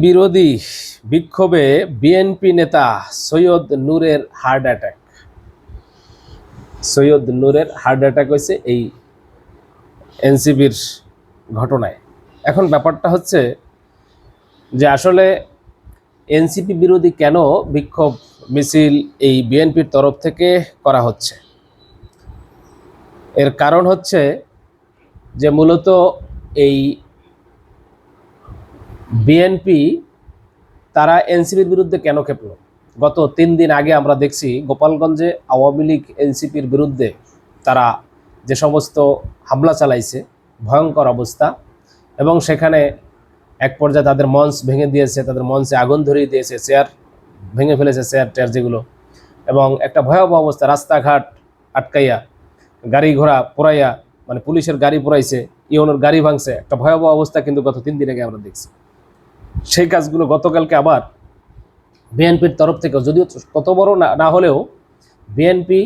বিরোধী বিক্ষোভে বিএনপি নেতা সৈয়দ নূরের হার্ট অ্যাটাক। সৈয়দ নূরের হার্ট অ্যাটাক হয়েছে এই এনসিপির ঘটনায়। এখন ব্যাপারটা হচ্ছে যে আসলে এনসিপি বিরোধী কেন বিক্ষোভ মিছিল এই বিএনপির তরফ থেকে করা হচ্ছে, এর কারণ হচ্ছে যে মূলত এই বিএনপি তারা এনসিপির বিরুদ্ধে কেন খেপল। গত 3 দিন আগে আমরা দেখছি গোপালগঞ্জে আওয়ামী লীগ এনসিপির বিরুদ্ধে তারা যে সমস্ত হামলা চালাইছে, ভয়ঙ্কর অবস্থা, এবং সেখানে এক পর্যায়ে তাদের মঞ্চ ভেঙে দিয়েছে, তাদের মঞ্চে আগুন ধরিয়ে দিয়েছে, চেয়ার ভেঙে ফেলেছে, চেয়ার টেয়ার যেগুলো, এবং একটা ভয়াবহ অবস্থা, রাস্তাঘাট আটকাইয়া, গাড়ি ঘোড়া পোড়াইয়া, মানে পুলিশের গাড়ি পোড়াইছে, ইউনোর গাড়ি ভাঙছে, একটা ভয়াবহ অবস্থা কিন্তু গত 3 দিন আগে আমরা দেখছি। সেই কাজগুলো গতকালকে আবার বিএনপির তরফ থেকে, যদিও তত বড় না হলেও বিএনপি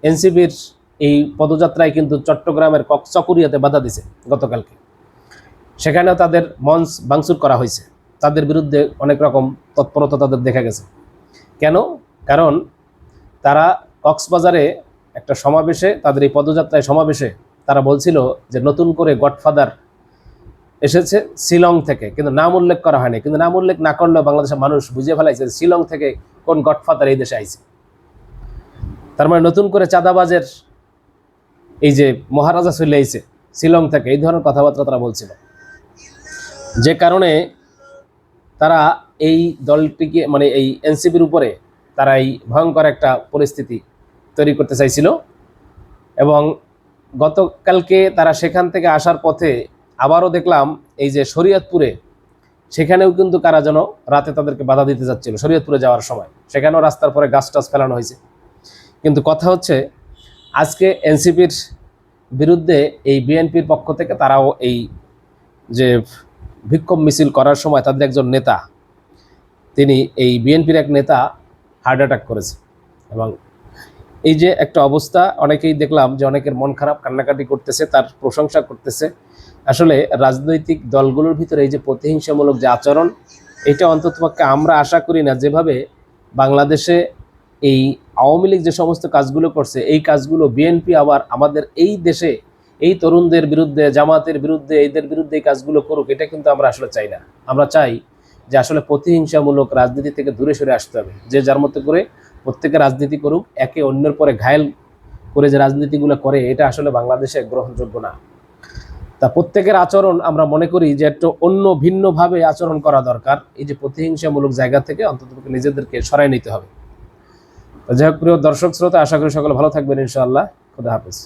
এনসিপির এই পদযাত্রায় কিন্তু চট্টগ্রামের চকরিয়াতে বাধা দিছে গতকালকে। সেখানেও তাদের মঞ্চ ভাঙচুর করা হয়েছে, তাদের বিরুদ্ধে অনেক রকম তৎপরতা তাদের দেখা গেছে। কেন? কারণ তারা কক্সবাজারে একটা সমাবেশে, তাদের এই পদযাত্রায় সমাবেশে তারা বলছিল যে নতুন করে গডফাদার এসেছে শিলং থেকে, কিন্তু নাম উল্লেখ করা হয়নি। কিন্তু নাম উল্লেখ না করলেও বাংলাদেশের মানুষ বুঝে ফেলাইছে শিলং থেকে কোন গডফাদার এই দেশে আইছে। তার মানে নতুন করে চাঁদাবাজের এই যে মহারাজা চলে আইছে শিলং থেকে, এই ধরনের কথাবার্তা তারা বলছিল। যে কারণে তারা এই দলটিকে, মানে এই এনসিপির উপরে তারা এই ভয়ঙ্কর একটা পরিস্থিতি তৈরি করতে চাইছিল। এবং গতকালকে তারা সেখান থেকে আসার পথে আবারও দেখলাম এই যে শরীয়তপুরে, সেখানেও কিন্তু কারা যেন রাতে তাদেরকে বাধা দিতে যাচ্ছিল শরীয়তপুরে যাওয়ার সময়। সেখানেও রাস্তার পরে গাছ টাছ ফেলানো হয়েছে। কিন্তু কথা হচ্ছে আজকে এনসিপির বিরুদ্ধে এই বিএনপির পক্ষ থেকে তারাও এই যে বিক্ষোভ মিছিল করার সময় তাদের একজন নেতা, তিনি এই বিএনপির এক নেতা হার্ট অ্যাটাক করেছে। এবং এই যে একটা অবস্থা, অনেকেই দেখলাম যে অনেকের মন খারাপ, কান্নাকাটি করতেছে, তার প্রশংসা করতেছে। আসলে রাজনৈতিক দলগুলোর ভিতরে এই যে প্রতিহিংসামূলক যে আচরণ, এটা অন্ততপক্ষে আমরা আশা করি না যেভাবে বাংলাদেশে এই আওয়ামী লীগ যে সমস্ত কাজগুলো করছে, এই কাজগুলো বিএনপি আবার আমাদের এই দেশে এই তরুণদের বিরুদ্ধে, জামাতের বিরুদ্ধে, এদের বিরুদ্ধে এই কাজগুলো করুক, এটা কিন্তু আমরা আসলে চাই না। আমরা চাই যে আসলে প্রতিহিংসামূলক রাজনীতি থেকে দূরে সরে আসতে হবে। যে যার মতো করে প্রত্যেকে রাজনীতি করুক, একে অন্যের পরে ঘায়েল করে যে রাজনীতিগুলো করে, এটা আসলে বাংলাদেশে গ্রহণযোগ্য না। তা প্রত্যেকের আচরণ আমরা মনে করি যে একটু অন্য ভিন্নভাবে আচরণ করা দরকার। এই যে প্রতিহিংসামূলক জায়গা থেকে অন্তত নিজেদেরকে সরাই নিতে হবে। যাই হোক, প্রিয় দর্শক শ্রোতা, আশা করি সকলে ভালো থাকবেন ইনশাআল্লাহ। খুদা হাফেজ।